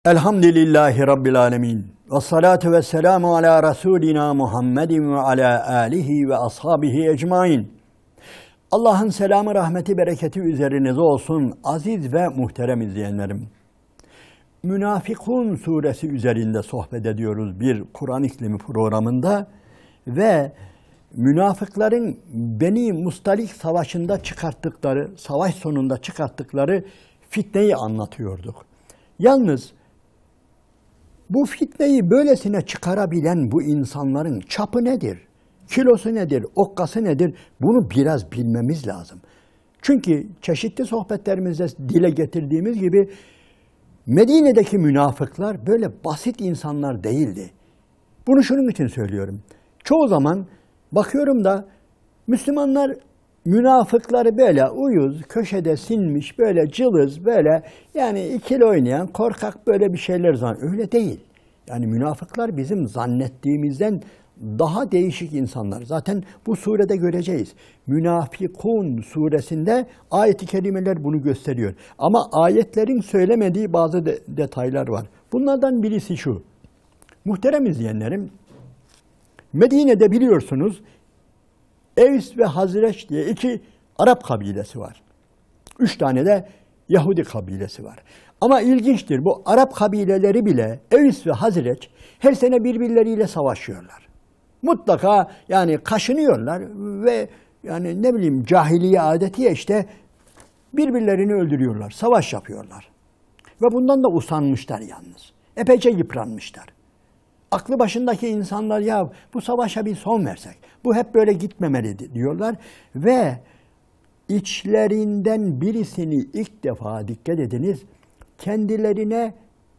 Elhamdülillahi Rabbil alemin. Ve salatu ve selamu ala Resulina Muhammedin ve ala alihi ve ashabihi ecmain. Allah'ın selamı, rahmeti, bereketi üzerinize olsun aziz ve muhterem izleyenlerim. Münafıkun suresi üzerinde sohbet ediyoruz bir Kur'an iklimi programında ve münafıkların Beni Mustalik savaşında çıkarttıkları, savaş sonunda çıkarttıkları fitneyi anlatıyorduk. Yalnız bu fitneyi böylesine çıkarabilen bu insanların çapı nedir? Kilosu nedir? Okkası nedir? Bunu biraz bilmemiz lazım. Çünkü çeşitli sohbetlerimizde dile getirdiğimiz gibi Medine'deki münafıklar böyle basit insanlar değildi. Bunu şunun için söylüyorum. Çoğu zaman bakıyorum da Müslümanlar münafıkları böyle uyuz, köşede sinmiş, böyle cılız, böyle yani ikili oynayan, korkak böyle bir şeyler zannediyor. Öyle değil. Yani münafıklar bizim zannettiğimizden daha değişik insanlar. Zaten bu surede göreceğiz. Münafıkun suresinde ayet-i kerimeler bunu gösteriyor. Ama ayetlerin söylemediği bazı detaylar var. Bunlardan birisi şu. Muhterem izleyenlerim, Medine'de biliyorsunuz Evs ve Hazreç diye iki Arap kabilesi var. 3 tane de Yahudi kabilesi var. Ama ilginçtir, bu Arap kabileleri bile Evs ve Hazreç her sene birbirleriyle savaşıyorlar. Mutlaka yani kaşınıyorlar ve yani ne bileyim cahiliye adetiyle işte birbirlerini öldürüyorlar, savaş yapıyorlar. Ve bundan da usanmışlar yalnız. Epeyce yıpranmışlar. Aklı başındaki insanlar ya bu savaşa bir son versek, bu hep böyle gitmemeli diyorlar. Ve içlerinden birisini ilk defa dikkat ediniz, kendilerine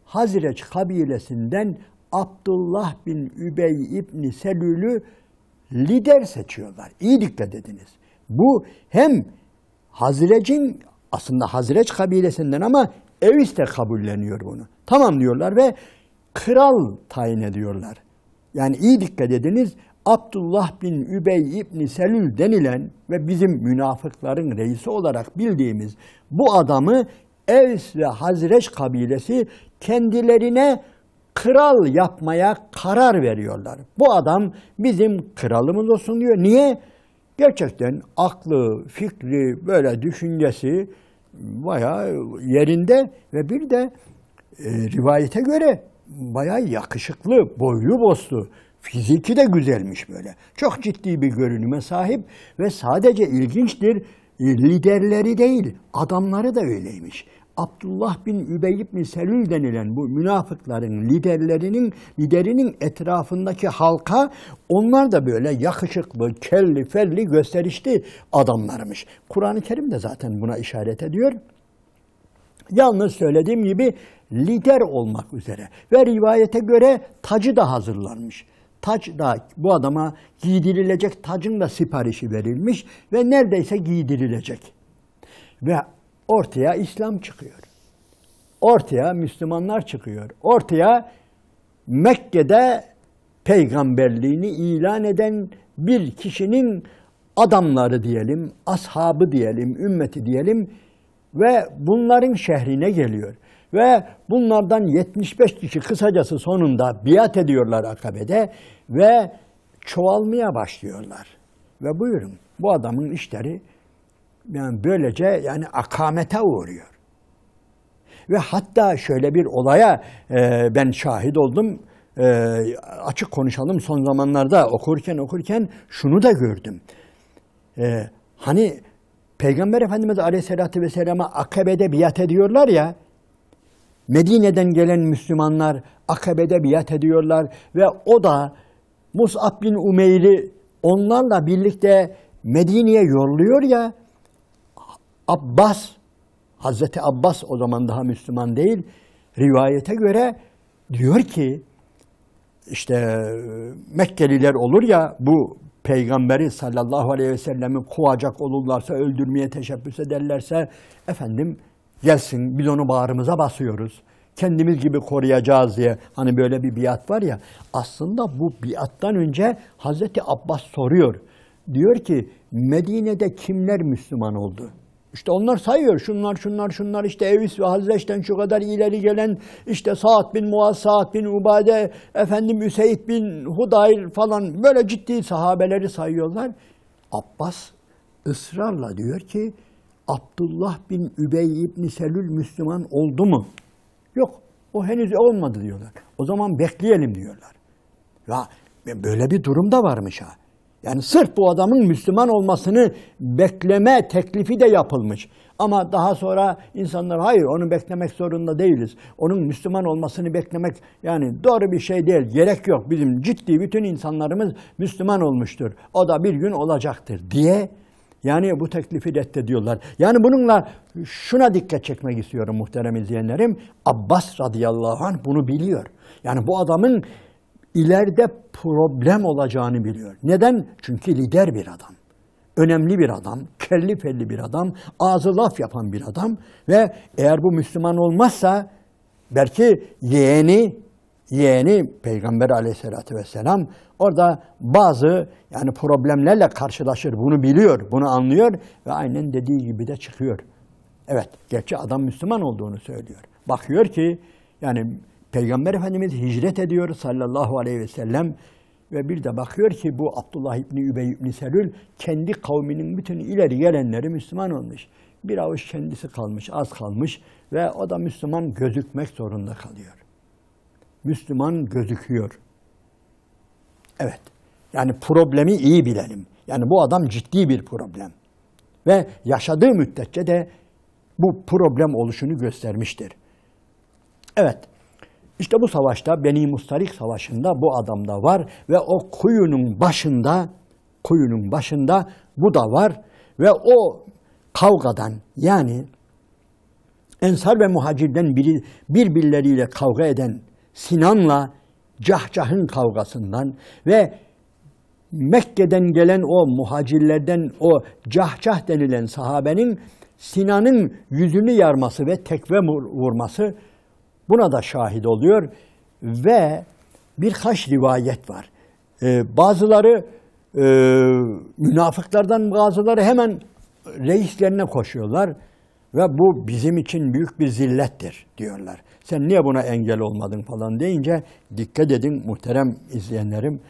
Hazreç kabilesinden Abdullah bin Übey İbni Selül'ü lider seçiyorlar. İyi dikkat ediniz. Bu hem Hazreç'in aslında Hazreç kabilesinden ama Evs de kabulleniyor bunu. Tamam diyorlar ve kral tayin ediyorlar. Yani iyi dikkat ediniz, Abdullah bin Übey İbni Selül denilen ve bizim münafıkların reisi olarak bildiğimiz bu adamı Evs ve Hazreç kabilesi kendilerine kral yapmaya karar veriyorlar. Bu adam bizim kralımız olsun diyor. Niye? Gerçekten aklı, fikri, böyle düşüncesi bayağı yerinde ve bir de rivayete göre bayağı yakışıklı, boylu boslu, fiziki de güzelmiş böyle. Çok ciddi bir görünüme sahip ve sadece ilginçtir, liderleri değil, adamları da öyleymiş. Abdullah bin Übey ibn Selül denilen bu münafıkların liderinin etrafındaki halka onlar da böyle yakışıklı, kelli, felli, gösterişli adamlarmış. Kur'an-ı Kerim de zaten buna işaret ediyor. Yalnız söylediğim gibi lider olmak üzere ve rivayete göre tacı da hazırlanmış. Taç da bu adama giydirilecek tacın da siparişi verilmiş ve neredeyse giydirilecek. Ve ortaya İslam çıkıyor. Ortaya Müslümanlar çıkıyor. Ortaya Mekke'de peygamberliğini ilan eden bir kişinin adamları diyelim, ashabı diyelim, ümmeti diyelim ve bunların şehrine geliyor. Ve bunlardan 75 kişi kısacası sonunda biat ediyorlar Akabe'de ve çoğalmaya başlıyorlar. Ve buyurun bu adamın işleri yani böylece yani akamete uğruyor. Ve hatta şöyle bir olaya ben şahit oldum. Açık konuşalım, son zamanlarda okurken şunu da gördüm. Hani Peygamber Efendimiz Aleyhisselatü Vesselam'a Akabe'de biat ediyorlar ya, Medine'den gelen Müslümanlar Akabe'de biat ediyorlar ve o da Mus'ab bin Umeyr'i onlarla birlikte Medine'ye yolluyor ya, Hazreti Abbas o zaman daha Müslüman değil, rivayete göre diyor ki, işte Mekkeliler olur ya bu Peygamberi sallallahu aleyhi ve sellemi kovacak olurlarsa, öldürmeye teşebbüs ederlerse, efendim gelsin biz onu bağrımıza basıyoruz. Kendimiz gibi koruyacağız diye hani böyle bir biat var ya, aslında bu biattan önce Hazreti Abbas soruyor. Diyor ki Medine'de kimler Müslüman oldu? İşte onlar sayıyor. Şunlar işte Evs ve Hazreç'ten şu kadar ileri gelen işte Sa'd bin Muaz, Sa'd bin Ubade, efendim Üseyd bin Hudayr falan böyle ciddi sahabeleri sayıyorlar. Abbas ısrarla diyor ki Abdullah bin Übey İbni Selül Müslüman oldu mu? Yok. O henüz olmadı diyorlar. O zaman bekleyelim diyorlar. Ya böyle bir durum da varmış ha. Yani sırf bu adamın Müslüman olmasını bekleme teklifi de yapılmış. Ama daha sonra insanlar hayır onu beklemek zorunda değiliz. Onun Müslüman olmasını beklemek yani doğru bir şey değil. Gerek yok. Bizim ciddi bütün insanlarımız Müslüman olmuştur. O da bir gün olacaktır diye yani bu teklifi reddediyorlar. Yani bununla şuna dikkat çekmek istiyorum muhterem izleyenlerim. Abbas radıyallahu anh bunu biliyor. Yani bu adamın ileride problem olacağını biliyor. Neden? Çünkü lider bir adam. Önemli bir adam, kelli felli bir adam, ağzı laf yapan bir adam ve eğer bu Müslüman olmazsa belki yeğeni Peygamber aleyhissalatü vesselam orada bazı yani problemlerle karşılaşır. Bunu biliyor, bunu anlıyor ve aynen dediği gibi de çıkıyor. Evet, gerçi adam Müslüman olduğunu söylüyor. Bakıyor ki yani Peygamber Efendimiz hicret ediyor sallallahu aleyhi ve sellem ve bir de bakıyor ki bu Abdullah İbni Übey İbni Selül kendi kavminin bütün ileri gelenleri Müslüman olmuş. Bir avuç kendisi kalmış, az kalmış ve o da Müslüman gözükmek zorunda kalıyor. Müslüman gözüküyor. Evet, yani problemi iyi bilelim. Yani bu adam ciddi bir problem. Ve yaşadığı müddetçe de bu problem oluşunu göstermiştir. Evet. İşte bu savaşta Beni Mustarik Savaşı'nda bu adam da var ve o kuyunun başında bu da var ve o kavgadan yani Ensar ve Muhacir'den birbirleriyle kavga eden Sinan'la Cahcah'ın kavgasından ve Mekke'den gelen o muhacirlerden o Cahcah denilen sahabenin Sinan'ın yüzünü yarması ve tekme vurması buna da şahit oluyor ve birkaç rivayet var. Bazıları münafıklardan bazıları hemen reislerine koşuyorlar ve bu bizim için büyük bir zillettir diyorlar. Sen niye buna engel olmadın falan deyince dikkat edin muhterem izleyenlerim.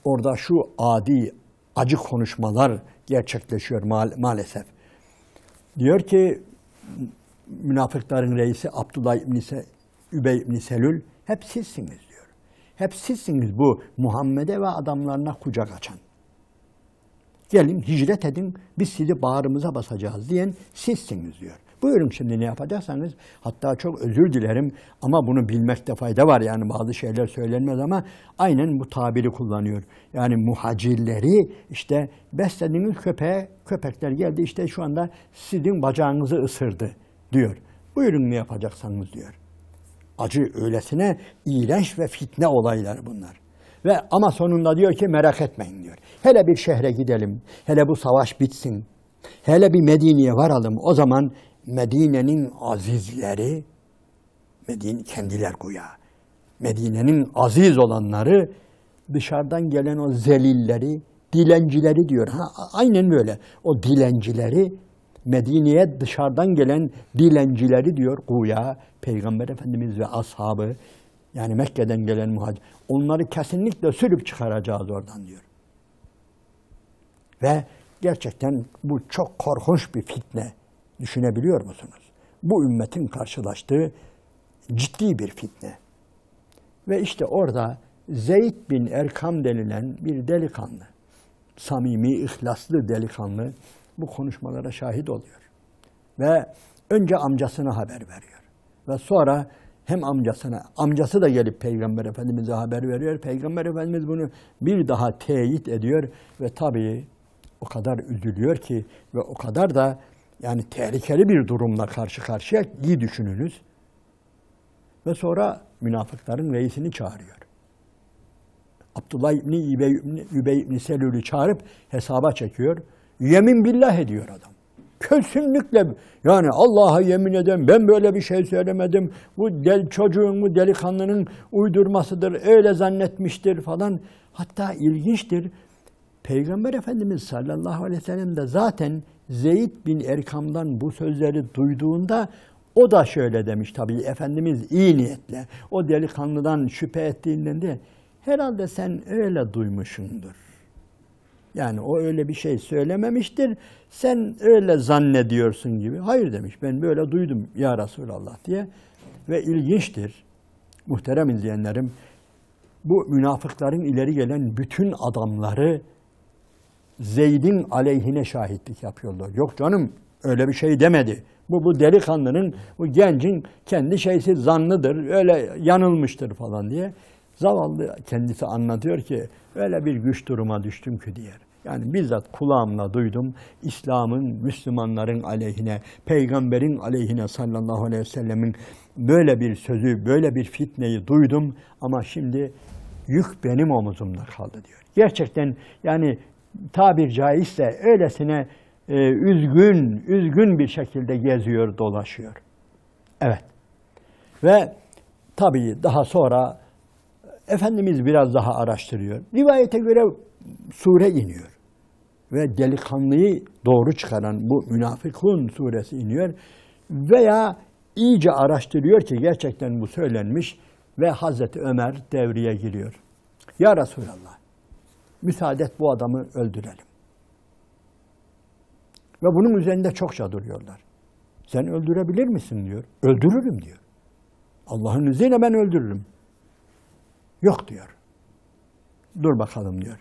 Orada şu adi acı konuşmalar gerçekleşiyor maalesef. Diyor ki münafıkların reisi Abdullah Übey İbni Selül hep sizsiniz diyor. Hep sizsiniz bu Muhammed'e ve adamlarına kucak açan. Gelin hicret edin biz sizi bağrımıza basacağız diyen sizsiniz diyor. Buyurun şimdi ne yapacaksanız hatta çok özür dilerim ama bunu bilmekte fayda var. Yani bazı şeyler söylenmez ama aynen bu tabiri kullanıyor. Yani muhacirleri işte beslediğiniz köpekler geldi işte şu anda sizin bacağınızı ısırdı diyor. Buyurun ne yapacaksanız diyor. Acı öylesine iğrenç ve fitne olayları bunlar. Ve ama sonunda diyor ki merak etmeyin diyor. Hele bir şehre gidelim. Hele bu savaş bitsin. Hele bir Medine'ye varalım. O zaman Medine'nin azizleri, kendiler güya, Medine'nin aziz olanları dışarıdan gelen o zelilleri, dilencileri diyor. Aynen böyle. O dilencileri Medine'ye dışarıdan gelen dilencileri diyor güya Peygamber Efendimiz ve ashabı yani Mekke'den gelen muhacir. Onları kesinlikle sürüp çıkaracağız oradan diyor. Ve gerçekten bu çok korkunç bir fitne. Düşünebiliyor musunuz? Bu ümmetin karşılaştığı ciddi bir fitne. Ve işte orada Zeyd bin Erkam denilen bir delikanlı, samimi, ihlaslı delikanlı bu konuşmalara şahit oluyor. Ve önce amcasına haber veriyor. Ve sonra hem amcası da gelip Peygamber Efendimiz'e haber veriyor. Peygamber Efendimiz bunu bir daha teyit ediyor ve tabii o kadar üzülüyor ki ve o kadar da yani tehlikeli bir durumla karşı karşıya iyi düşününüz. Ve sonra münafıkların reisini çağırıyor. Abdullah İbni Übey İbni Selül'ü çağırıp hesaba çekiyor. Yemin billah ediyor adam. Kesinlikle yani Allah'a yemin ederim ben böyle bir şey söylemedim. Bu çocuğun, bu delikanlının uydurmasıdır, öyle zannetmiştir falan. Hatta ilginçtir. Peygamber Efendimiz sallallahu aleyhi ve sellem de zaten Zeyd bin Erkam'dan bu sözleri duyduğunda o da şöyle demiş tabii. Efendimiz iyi niyetle o delikanlıdan şüphe ettiğinden de herhalde sen öyle duymuşsundur. Yani o öyle bir şey söylememiştir. Sen öyle zannediyorsun gibi. Hayır demiş. Ben böyle duydum ya Resulallah diye. Ve ilginçtir. Muhterem izleyenlerim, bu münafıkların ileri gelen bütün adamları Zeyd'in aleyhine şahitlik yapıyorlar. Yok canım öyle bir şey demedi. Bu delikanlının, bu gencin kendi şeysi zannıdır, öyle yanılmıştır falan diye. Zavallı kendisi anlatıyor ki öyle bir güç duruma düştüm ki diyor. Yani bizzat kulağımla duydum İslam'ın, Müslümanların aleyhine, Peygamberin aleyhine sallallahu aleyhi ve sellemin böyle bir sözü, böyle bir fitneyi duydum ama şimdi yük benim omuzumda kaldı diyor. Gerçekten yani tabir caizse öylesine üzgün bir şekilde geziyor, dolaşıyor. Evet. Ve tabii daha sonra Efendimiz biraz daha araştırıyor. Rivayete göre sure iniyor. Ve delikanlıyı doğru çıkaran bu Münafıkun suresi iniyor. Veya iyice araştırıyor ki gerçekten bu söylenmiş ve Hazreti Ömer devreye giriyor. Ya Resulallah, müsaade et bu adamı öldürelim. Ve bunun üzerinde çokça duruyorlar. Sen öldürebilir misin diyor. Öldürürüm diyor. Allah'ın izniyle ben öldürürüm. Yok diyor. Dur bakalım diyor.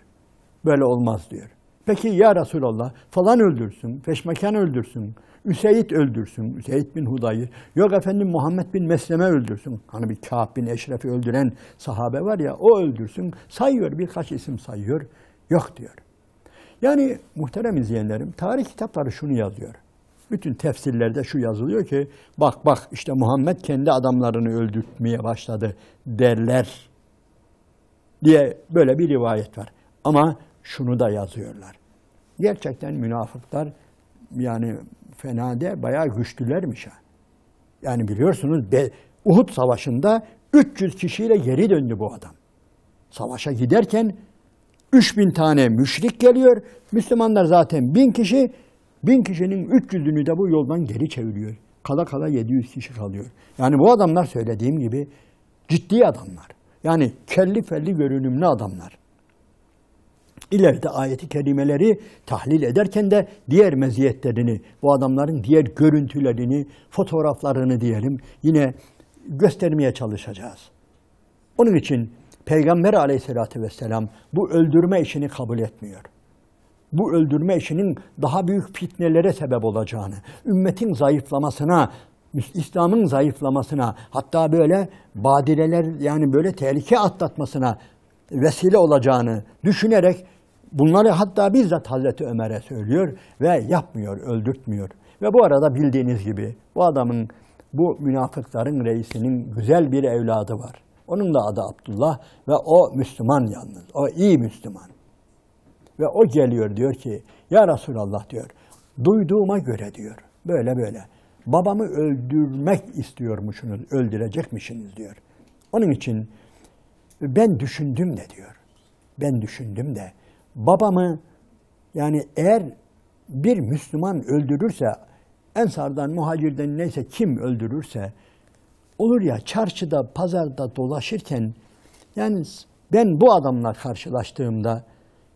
Böyle olmaz diyor. Peki ya Resulallah falan öldürsün, Feşmekan öldürsün, Üseyd öldürsün, Üseyd bin Hudayr. Yok efendim Muhammed bin Mesleme öldürsün. Hani bir Kâb bin Eşref'i öldüren sahabe var ya o öldürsün. Sayıyor, birkaç isim sayıyor. Yok diyor. Yani muhterem izleyenlerim, tarih kitapları şunu yazıyor. Bütün tefsirlerde şu yazılıyor ki bak işte Muhammed kendi adamlarını öldürtmeye başladı derler diye böyle bir rivayet var. Ama şunu da yazıyorlar. Gerçekten münafıklar yani fena de bayağı güçlülermiş ha. Yani biliyorsunuz Uhud Savaşı'nda 300 kişiyle geri döndü bu adam. Savaşa giderken 3000 tane müşrik geliyor. Müslümanlar zaten 1000 kişi. 1000 kişinin 300'ünü de bu yoldan geri çeviriyor. Kala kala 700 kişi kalıyor. Yani bu adamlar söylediğim gibi ciddi adamlar. Yani kelli felli görünümlü adamlar. İleride ayeti kerimeleri tahlil ederken de diğer meziyetlerini, bu adamların diğer görüntülerini, fotoğraflarını diyelim yine göstermeye çalışacağız. Onun için Peygamber Aleyhisselatü Vesselam bu öldürme işini kabul etmiyor. Bu öldürme işinin daha büyük fitnelere sebep olacağını, ümmetin zayıflamasına, İslam'ın zayıflamasına, hatta böyle badireler yani böyle tehlike atlatmasına vesile olacağını düşünerek bunları hatta bizzat Hazreti Ömer'e söylüyor ve yapmıyor, öldürtmüyor. Ve bu arada bildiğiniz gibi bu adamın, bu münafıkların reisinin güzel bir evladı var. Onun da adı Abdullah ve o Müslüman yalnız, o iyi Müslüman. Ve o geliyor diyor ki, ya Resulallah diyor, duyduğuma göre diyor, böyle, babamı öldürmek istiyormuşsunuz, öldürecekmişsiniz diyor. Onun için ben düşündüm de diyor, ben düşündüm de babamı yani eğer bir Müslüman öldürürse, Ensardan, Muhacir'den neyse kim öldürürse, olur ya çarşıda, pazarda dolaşırken yani ben bu adamla karşılaştığımda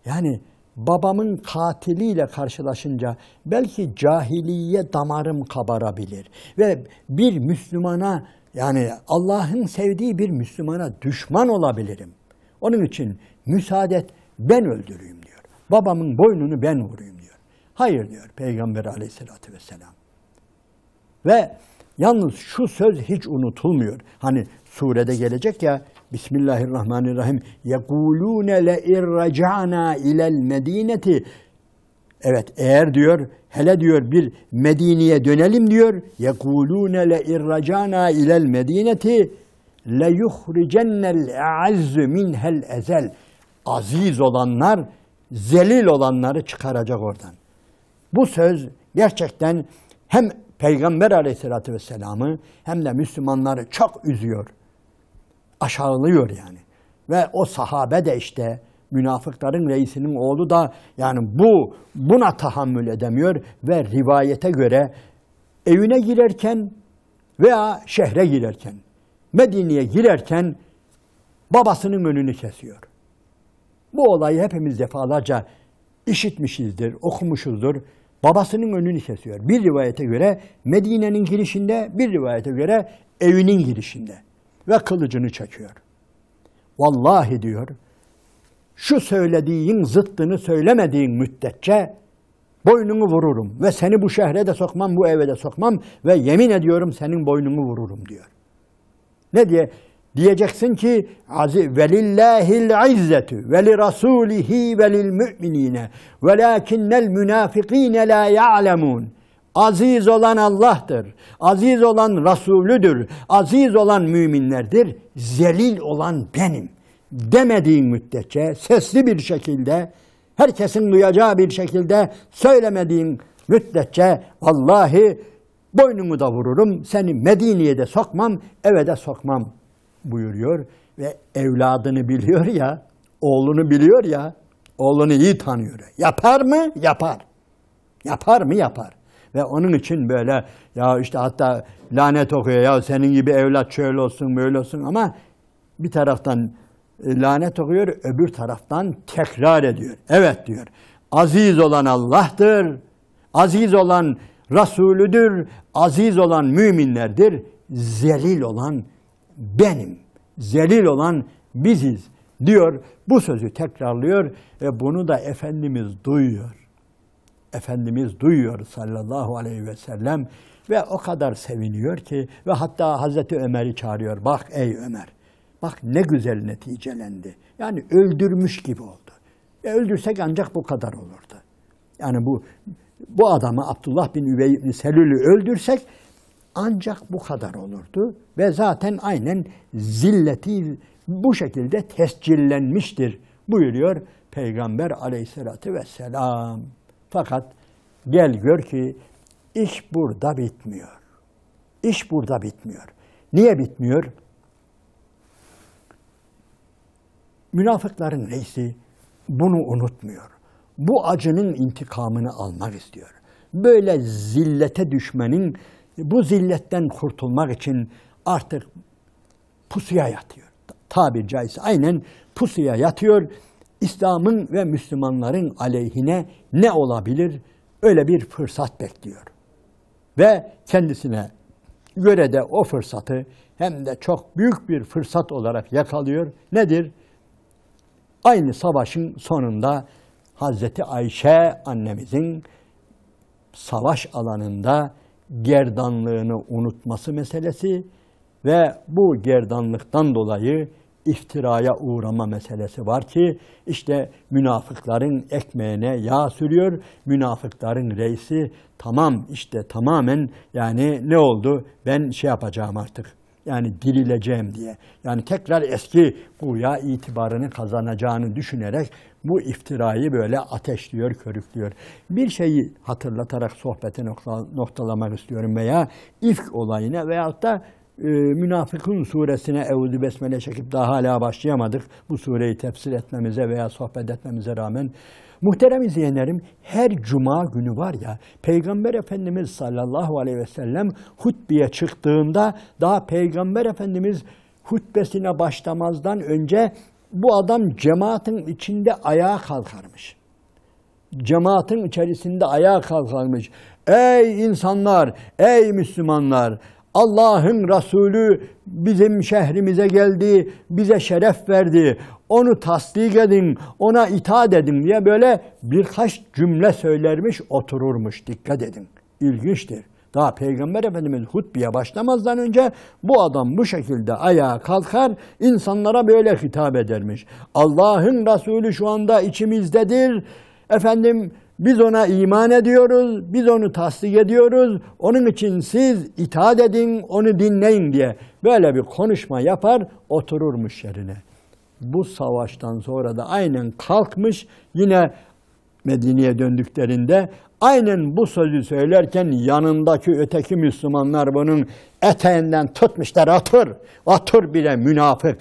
yani babamın katiliyle karşılaşınca belki cahiliye damarım kabarabilir ve bir Müslümana yani Allah'ın sevdiği bir Müslümana düşman olabilirim. Onun için müsaade et ben öldüreyim diyor. Babamın boynunu ben vurayım diyor. Hayır diyor Peygamber Aleyhisselatü Vesselam. Ve yalnız şu söz hiç unutulmuyor. Hani surede gelecek ya Bismillahirrahmanirrahim. يَقُولُونَ لَاِرَّجَعْنَا اِلَى الْمَد۪ينَةِ Evet eğer diyor hele diyor bir Medine'ye dönelim diyor. يَقُولُونَ لَاِرَّجَعْنَا اِلَى الْمَد۪ينَةِ لَيُخْرِجَنَّ الْاَعَزُّ مِنْهَا الْاَزَلِ Aziz olanlar zelil olanları çıkaracak oradan. Bu söz gerçekten hem Peygamber Aleyhisselatü Vesselam'ı hem de Müslümanları çok üzüyor. Aşağılıyor yani. Ve o sahabe de işte Münafıkların reisinin oğlu da yani buna tahammül edemiyor ve rivayete göre evine girerken veya şehre girerken, Medine'ye girerken babasının önünü kesiyor. Bu olayı hepimiz defalarca işitmişizdir, okumuşuzdur. Babasının önünü kesiyor. Bir rivayete göre Medine'nin girişinde, bir rivayete göre evinin girişinde ve kılıcını çekiyor. Vallahi diyor, şu söylediğin zıttını söylemediğin müddetçe boynunu vururum ve seni bu şehre de sokmam, bu eve de sokmam ve yemin ediyorum senin boynunu vururum diyor. Ne diye? Diyeceksin ki velillahil izzetu ve li rasulihi ve lil mu'minine velakinnel münafikine la ya'lemun. Aziz olan Allah'tır. Aziz olan Resulüdür. Aziz olan müminlerdir. Zelil olan benim demediğin müddetçe sesli bir şekilde, herkesin duyacağı bir şekilde söylemediğin müddetçe vallahi boynunu da vururum, seni Medine'ye de sokmam, eve de sokmam buyuruyor. Ve evladını biliyor ya, oğlunu biliyor ya, oğlunu iyi tanıyor. Yapar mı? Yapar. Yapar mı? Yapar. Ve onun için böyle ya işte hatta lanet okuyor ya senin gibi evlat şöyle olsun böyle olsun ama bir taraftan lanet okuyor, öbür taraftan tekrar ediyor. Evet diyor, aziz olan Allah'tır, aziz olan Resulüdür, aziz olan müminlerdir, zelil olan benim, zelil olan biziz diyor. Bu sözü tekrarlıyor ve bunu da Efendimiz duyuyor. Efendimiz duyuyor sallallahu aleyhi ve sellem ve o kadar seviniyor ki ve hatta Hazreti Ömer'i çağırıyor. Bak ey Ömer, bak ne güzel neticelendi. Yani öldürmüş gibi oldu. Öldürsek ancak bu kadar olurdu. Yani bu adamı Abdullah bin Übey ibn Selül'ü öldürsek ancak bu kadar olurdu. Ve zaten aynen zilleti bu şekilde tescillenmiştir buyuruyor Peygamber aleyhissalatü vesselam. Fakat gel gör ki iş burada bitmiyor. İş burada bitmiyor. Niye bitmiyor? Münafıkların reisi bunu unutmuyor. Bu acının intikamını almak istiyor. Böyle zillete düşmenin, bu zilletten kurtulmak için artık pusuya yatıyor. Tabiri caizse aynen pusuya yatıyor. İslam'ın ve Müslümanların aleyhine ne olabilir? Öyle bir fırsat bekliyor. Ve kendisine göre de o fırsatı hem de çok büyük bir fırsat olarak yakalıyor. Nedir? Aynı savaşın sonunda Hazreti Ayşe annemizin savaş alanında gerdanlığını unutması meselesi ve bu gerdanlıktan dolayı iftiraya uğrama meselesi var ki işte münafıkların ekmeğine yağ sürüyor. Münafıkların reisi tamam işte tamamen yani ne oldu? Ben şey yapacağım artık. Yani dirileceğim diye. Yani tekrar eski güya itibarını kazanacağını düşünerek bu iftirayı böyle ateşliyor, körüklüyor. Bir şeyi hatırlatarak sohbeti noktalamak istiyorum veya ifk olayına veyahut da Münafıkun suresine Eûzü Besmele çekip daha hala başlayamadık. Bu sureyi tefsir etmemize veya sohbet etmemize rağmen. Muhterem izleyenlerim, her cuma günü var ya, Peygamber Efendimiz sallallahu aleyhi ve sellem hutbeye çıktığında daha Peygamber Efendimiz hutbesine başlamazdan önce bu adam cemaatin içinde ayağa kalkarmış. Cemaatin içerisinde ayağa kalkarmış. Ey insanlar, ey Müslümanlar! Allah'ın Resulü bizim şehrimize geldi, bize şeref verdi. Onu tasdik edin, ona itaat edin diye böyle birkaç cümle söylermiş, otururmuş. Dikkat edin. İlginçtir. Daha Peygamber Efendimiz hutbeye başlamazdan önce bu adam bu şekilde ayağa kalkar, insanlara böyle hitap edermiş. Allah'ın Resulü şu anda içimizdedir. Efendim biz ona iman ediyoruz, biz onu tasdik ediyoruz. Onun için siz itaat edin, onu dinleyin diye böyle bir konuşma yapar, otururmuş yerine. Bu savaştan sonra da aynen kalkmış, yine Medine'ye döndüklerinde aynen bu sözü söylerken yanındaki öteki Müslümanlar bunun eteğinden tutmuşlar, otur, otur bile münafık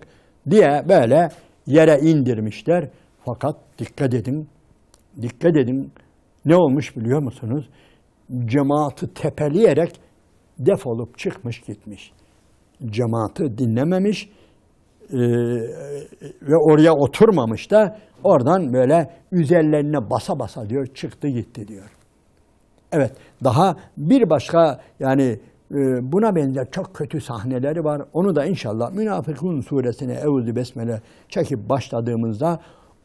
diye böyle yere indirmişler. Fakat dikkat edin, dikkat edin. Ne olmuş biliyor musunuz? Cemaati tepeleyerek defolup çıkmış gitmiş. Cemaati dinlememiş ve oraya oturmamış da oradan böyle üzerlerine basa basa diyor çıktı gitti diyor. Evet, daha bir başka yani buna benzer çok kötü sahneleri var. Onu da inşallah Münafıkun suresine Eûzü Besmele çekip başladığımızda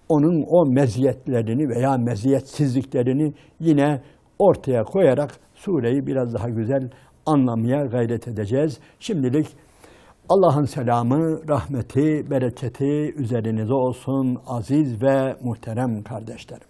onun o meziyetlerini veya meziyetsizliklerini yine ortaya koyarak sureyi biraz daha güzel anlamaya gayret edeceğiz. Şimdilik Allah'ın selamı, rahmeti, bereketi üzerinize olsun aziz ve muhterem kardeşlerim.